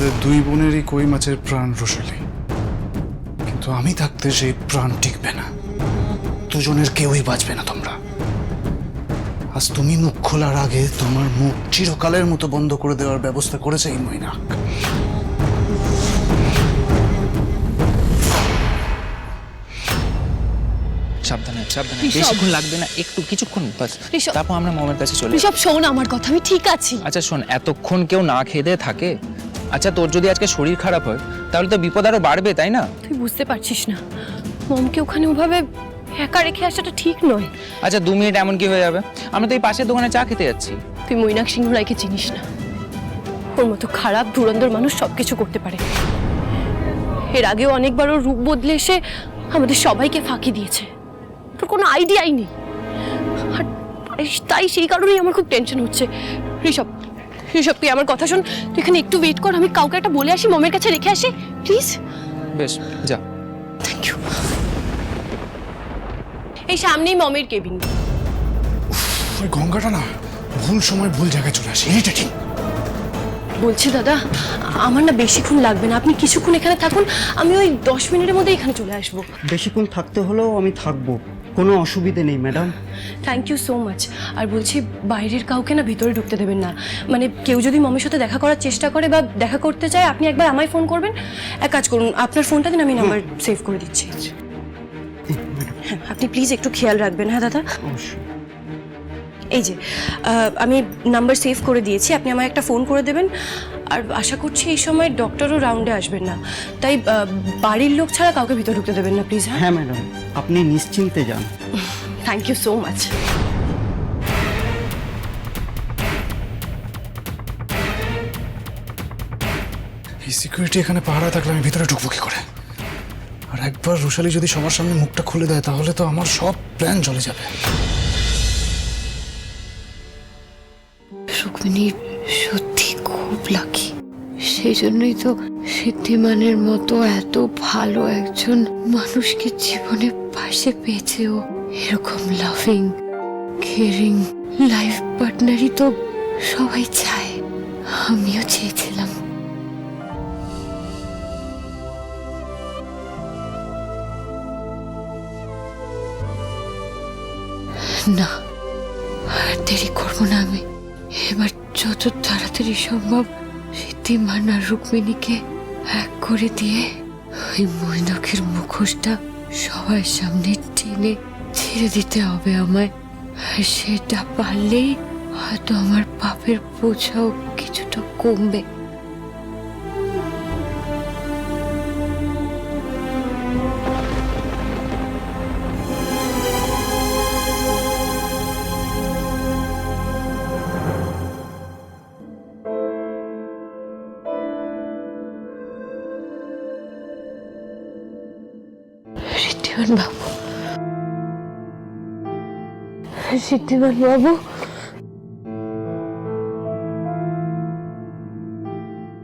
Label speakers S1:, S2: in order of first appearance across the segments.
S1: তোমাদের দুই বোনেরই কই মাছের প্রাণ রসালি, কিন্তু আমি থাকতে সেই প্রাণ টিকবে না। দুজনের কেউই বাঁচবে না তোমরা। আজ তুমি মুখ খোলার আগে তোমার মুখ চিরকালের মতো বন্ধ করে দেওয়ার ব্যবস্থা করেছে এই মৈনাক।
S2: সাবধানে সাবধানে, বেশিক্ষণ লাগবে না, একটু কিছুক্ষণ বাস, তারপর আমরা মমের কাছে চলে
S3: ঋষভ শোন আমার কথা, আমি ঠিক আছি।
S2: আচ্ছা শোন, এতক্ষণ কেউ না খেয়ে দিয়ে থাকে? আচ্ছা তোর যদি আজকে শরীর খারাপ হয় তাহলে তো বিপদ আরো বাড়বে, তাই না?
S3: তুই বুঝতে পারছিস না, মমকে ওখানে ওভাবে একা রেখে আসাটা ঠিক নয়।
S2: আচ্ছা 2 মিনিট এমন কি হয়ে যাবে? আমরা তো এই পাশের দোকানে চা খেতে যাচ্ছি।
S3: তুই মৈনাক সিংহ রায়কে চিনিস না। ওর মতো খারাপ ধুরন্ধর মানুষ সবকিছু করতে পারে। এর আগেও অনেকবার ওর রূপ বদলে এসে আমাদের সবাইকে ফাঁকি দিয়েছে। তোর কোনো আইডিয়াই নেই। আর তাই সেই কারণেই আমার খুব টেনশন হচ্ছে। ঋষভ ঋষভ তুই আমার কথা শোন, তুই এখানে একটু ওয়েট কর, আমি কাউকে একটা বলে আসি, মমের কাছে রেখে আসি প্লিজ।
S2: বেশ যা।
S3: Thank you. এই সামনেই মমের কেবিন।
S1: ওই গঙ্গাটা না ভুল সময় ভুল জায়গায় চলে আসে, ইরিটেটিং।
S3: বলছি দাদা, আমার না বেশিক্ষণ লাগবে না, আপনি কিছুক্ষণ এখানে থাকুন, আমি ওই 10 মিনিটের মধ্যে এখানে চলে আসবো।
S4: বেশিক্ষণ থাকতে হলেও আমি থাকবো, কোনো অসুবিধে নেই madam.
S3: Thank you so much. আর বলছি বাইরের কাউকে না ভিতরে ঢুকতে দেবেন না। মানে কেউ যদি মমের সাথে দেখা করার চেষ্টা করে বা দেখা করতে চায়, আপনি একবার আমায় ফোন করবেন। এক কাজ করুন, আপনার ফোনটা দিন, আমি নাম্বার সেভ করে দিচ্ছি। হ্যাঁ, আপনি প্লিজ একটু খেয়াল রাখবেন। হ্যাঁ দাদা,
S4: অবশ্যই।
S3: এই যে আমি নাম্বার সেভ করে দিয়েছি, আপনি আমায় একটা ফোন করে দেবেন। আর আশা করছি এই সময় ডক্টরও রাউন্ডে আসবেন না, তাই বাড়ির লোক ছাড়া কাউকে ভিতরে ঢুকতে দেবেন না প্লিজ। হ্যাঁ
S4: হ্যাঁ ম্যাডাম, আপনি নিশ্চিন্তে যান।
S3: Thank you so much.
S1: এই সিকিউরিটি এখানে পাহারা থাকলে আমি ভিতরে ঢুকবো কি করে? আর একবার রুশালি যদি সবার সামনে মুখটা খুলে দেয় তাহলে তো আমার সব প্ল্যান চলে যাবে।
S5: রুক্মিণী সত্যি খুব লাকি, সেই জন্যই তো সিদ্ধিমানের মতো এত ভালো একজন মানুষকে জীবনে পাশে পেয়েছে ও। এরকম লাভিং কেয়ারিং লাইফ পার্টনারই তো সবাই চায়, আমিও চেয়েছিলাম। না আর দেরি করবো না আমি, এবার যত তাড়াতাড়ি সম্ভব সিদ্ধিমান আর রুক্মিণীকে এক করে দিয়ে ওই মৈনাকের মুখোশটা সবার সামনে টেনে ছেড়ে দিতে হবে আমায়। আর সেটা পারলেই হয়তো আমার পাপের বোঝাও কিছুটা কমবে। সিদ্ধিমান বাবু, সিদ্ধিমান বাবু,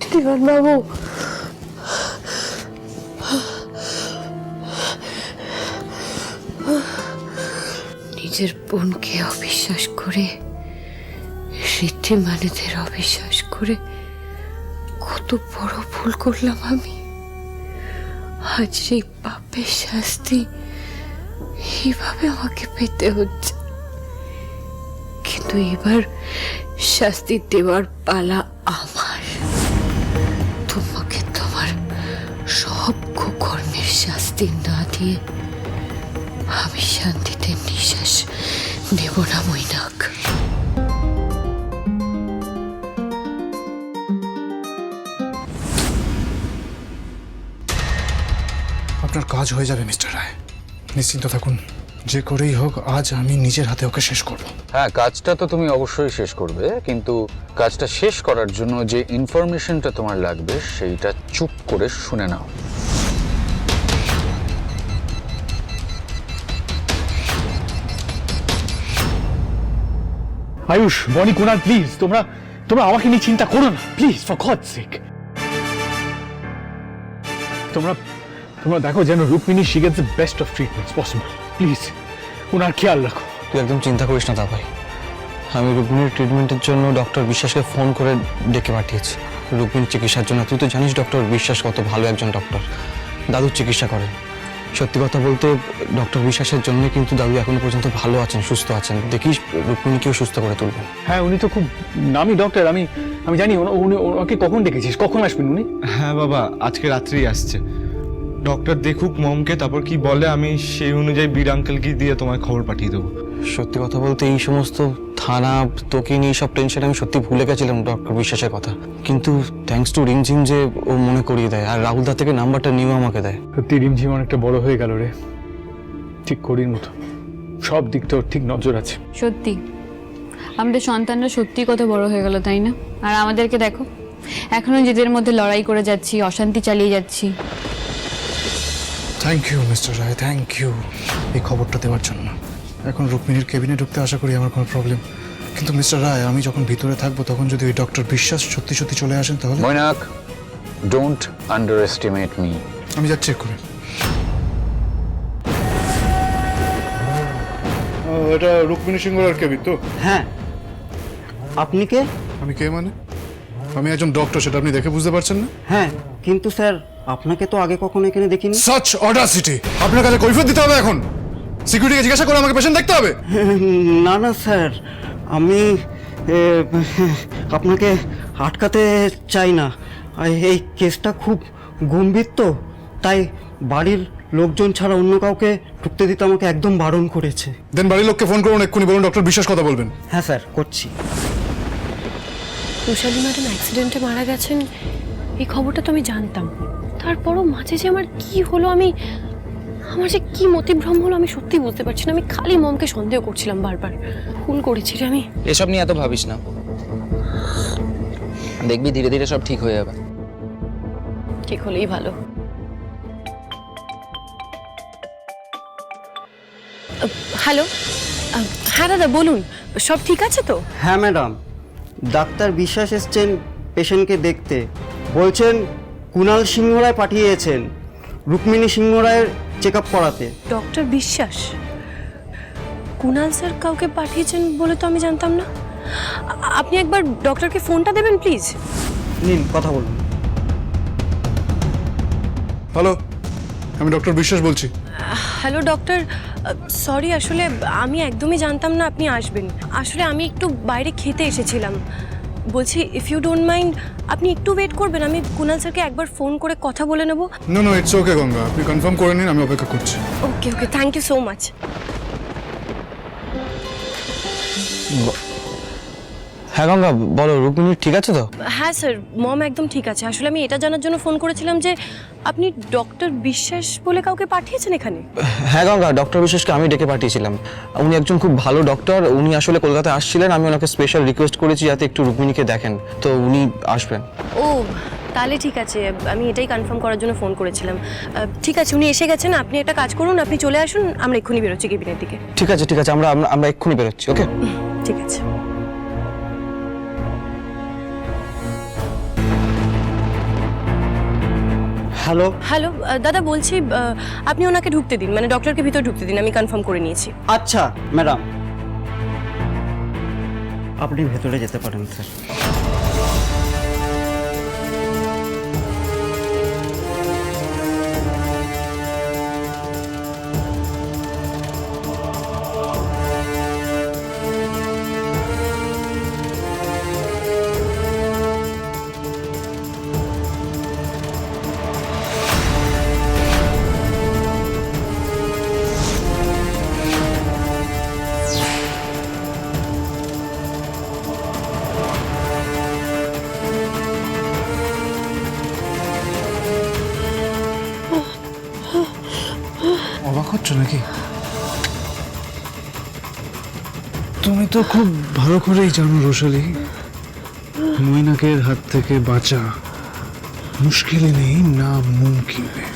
S5: সিদ্ধিমান বাবু, নিজের বোনকে অবিশ্বাস করে, সিদ্ধিমানেদের অবিশ্বাস করে কত বড় ভুল করলাম আমি। আজ সেই পাপের শাস্তি এইভাবে আমাকে পেতে হচ্ছে, কিন্তু এবার শাস্তি দেওয়ার পালা আমার। তোমাকে তোমার সব কুকর্মের শাস্তি না দিয়ে আমি শান্তিতে নিঃশ্বাস নেব না মৈনাক।
S1: আপনার কাজ হয়ে যাবে মিস্টার রায়, নিশ্চিন্ত থাকুন। যে করেই হোক আজ আমি নিজের হাতে ওকে শেষ করব।
S6: হ্যাঁ, কাজটা তো তুমি অবশ্যই শেষ করবে, কিন্তু কাজটা শেষ করার জন্য যে ইনফরমেশনটা তোমার লাগবে সেইটা চুপ করে শুনে নাও।
S7: আয়ুষ, বনি, কুনাল, প্লিজ তোমরা তোমরা আমাকে নিয়ে চিন্তা করো না, প্লিজ, ফর গডস সেক। তোমরা তোমরা দেখো যেন Rukmini she gets the best of treatments possible, please ওনার খেয়াল রাখো।
S8: তুই একদম চিন্তা করিস না দা ভাই, আমি রুক্মিণীর ট্রিটমেন্টের জন্য ডক্টর বিশ্বাসকে ফোন করে ডেকে পাঠিয়েছি। রুক্মিণীর চিকিৎসার জন্য। তুই তো জানিস ডক্টর বিশ্বাস কত ভালো একজন ডক্টর, দাদুর চিকিৎসা করেন। সত্যি কথা বলতে ডক্টর বিশ্বাসের জন্য কিন্তু দাদু এখনো পর্যন্ত ভালো আছেন, সুস্থ আছেন। দেখিস রুক্মিণীকেও সুস্থ করে তুলবেন।
S7: হ্যাঁ, উনি তো খুব নামি ডক্টর। আমি জানি উনি ওনাকে কখন ডেকেছিস, কখন আসবেন উনি?
S9: হ্যাঁ বাবা, আজকে রাত্রেই আসছে। ডক্টর দেখুক মমকে, তারপর কি বলে আমি সেই অনুযায়ী বীর আঙ্কেলকে দিয়ে তোমায় খবর পাঠিয়ে দেবো।
S8: সত্যি কথা বলতে এই সমস্ত থানা তোকে নিয়ে সব টেনশন আমি সত্যি ভুলে গেছিলাম ডক্টর বিশ্বাসের কথা। কিন্তু থ্যাঙ্কস টু রিমঝিম যে ও মনে করিয়ে দেয়, আর রাহুল দা থেকে নাম্বারটা নিয়েও আমাকে দেয়।
S7: সত্যি রিমঝিম অনেকটা বড় হয়ে গেল রে, ঠিক করির মতো। সব দিকটা ওর ঠিক নজর আছে।
S10: সত্যি আমাদের সন্তানরা সত্যি কত বড় হয়ে গেল, তাই না? আর আমাদেরকে দেখো, এখনো নিজেদের মধ্যে লড়াই করে যাচ্ছি, অশান্তি চালিয়ে যাচ্ছি।
S1: Thank you mister Roy, thank you এই খবরটা দেওয়ার জন্য। এখন রুক্মিণীর কেবিনে ঢুকতে আশা করি আমার কোনো প্রবলেম। কিন্তু মিস্টার রায়, আমি যখন ভিতরে থাকবো তখন যদি ওই ডক্টর বিশ্বাস সত্যি সত্যি চলে আসেন তাহলে?
S6: Mainak, don't under estimate me.
S1: আমি যাচ্ছি এক্ষুনি। এটা রুক্মিণী সিংহর কেবিন তো?
S4: হ্যাঁ, আপনি কে?
S1: আমি কে মানে? আমি একজন ডক্টর, সেটা আপনি দেখে বুঝতে পারছেন না?
S4: হ্যাঁ, কিন্তু স্যার আপনাকে তো আগে কখনো এখানে দেখিনি।
S1: Such Audacity! আপনার কাছে কৈফিয়ত দিতে হবে এখন? সিকিউরিটিকে জিজ্ঞাসা করে আমাকে পেশেন্ট দেখতে হবে?
S4: না না স্যার, আমি আপনাকে আটকাতে চাই না। এই কেসটা খুব গম্ভীর তো, তাই বাড়ির লোকজন ছাড়া অন্য কাউকে ঢুকতে দিতে আমাকে একদম বারণ করেছে।
S1: দেন বাড়ির লোককে ফোন করুন, এক্ষুনি বলুন ডক্টর বিশ্বাস কথা বলবেন।
S4: হ্যাঁ স্যার, করছি।
S3: রুশালী ম্যাডাম অ্যাক্সিডেন্টে মারা গেছেন এই খবরটা তো আমি জানতাম। তারপরও মাঝে যে আমার কি হলো, আমার যে কি মতিভ্রম হলো আমি সত্যি বুঝতে পারছি না। আমি খালি মমকে সন্দেহ করছিলাম বারবার। ভুল করেছি রে আমি।
S2: এসব নিয়ে এত ভাবিস না, দেখবি ধীরে ধীরে সব ঠিক হয়ে যাবে।
S3: ঠিক হলেই ভালো। হ্যালো, হ্যাঁ দাদা বলুন, সব ঠিক আছে তো?
S4: হ্যাঁ ম্যাডাম, ডাক্তার বিশ্বাস এসছেন পেশেন্টকে দেখতে। বলছেন কুণাল সিংহ রায় পাঠিয়েছেন রুক্মিণী সিংহ রায়ের চেক আপ করাতে।
S3: ডক্টর বিশ্বাস কুণাল স্যার কাউকে পাঠিয়েছেন বলে তো আমি জানতাম না। আপনি একবার ডক্টরকে ফোনটা দেবেন প্লিজ।
S4: নিন, কথা বলুন।
S1: হ্যালো, আমি ডক্টর বিশ্বাস বলছি।
S3: হ্যালো ডক্টর, সরি, আসলে আমি একদমই জানতাম না আপনি আসবেন। আসলে আমি একটু বাইরে খেতে এসেছিলাম। বলছি, ইফ ইউ ডোন্ট মাইন্ড আপনি একটু ওয়েট করবেন, আমি কুণাল স্যারকে একবার ফোন করে কথা বলে নেব।
S1: No no, it's okay Ganga, আপনি কনফার্ম করে নিন, আমি অপেক্ষা করছি।
S3: Okay okay, thank you so much.
S8: হ্যাঁ গঙ্গা বলো, রুক্মিণী ঠিক আছে তো?
S3: হ্যাঁ স্যার, মম একদম ঠিক আছে। আসলে আমি এটা জানার জন্য ফোন করেছিলাম যে আপনি ডক্টর বিশ্বাস বলে কাউকে পাঠিয়েছেন এখানে।
S8: হ্যাঁ গঙ্গা, ডক্টর বিশ্বাসকে আমি ডেকে পাঠিয়েছিলাম। উনি একজন খুব ভালো ডক্টর, উনি আসলে কলকাতায় আসছিলেন। আমি ওনাকে স্পেশাল রিকোয়েস্ট করেছি যাতে একটু রুক্মিণীকে দেখেন, তো উনি আসবেন।
S3: ও তাহলে ঠিক আছে, আমি এটাই কনফার্ম করার জন্য ফোন করেছিলাম। ঠিক আছে, উনি এসে গেছেন। আপনি একটা কাজ করুন, আপনি চলে আসুন, আমরা এক্ষুনি বেরোচ্ছি কেবিনের দিকে।
S8: ঠিক আছে ঠিক আছে, আমরা আমরা আমরা এক্ষুনি বেরোচ্ছি। ওকে,
S3: ঠিক আছে।
S4: হ্যালো।
S3: হ্যালো দাদা, বলছি আপনি ওনাকে ঢুকতে দিন, মানে ডক্টরকে ভিতরে ঢুকতে দিন, আমি কনফার্ম করে নিয়েছি।
S4: আচ্ছা ম্যাডাম, আপনি ভেতরে যেতে পারেন স্যার।
S1: অবাক হচ্ছ নাকি? তুমি তো খুব ভালো করেই জানো রোশালি, মৈনাকের হাত থেকে বাঁচা মুশকিল নেই না মুমকিন নেই।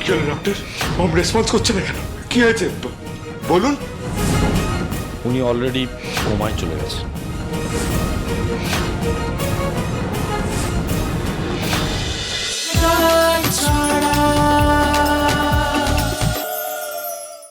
S11: কি হলো ডক্টর? মম রেসপন্স করছে না কেন? কি হয়েছে বলুন।
S12: উনি অলরেডি কোমায় চলে গেছে।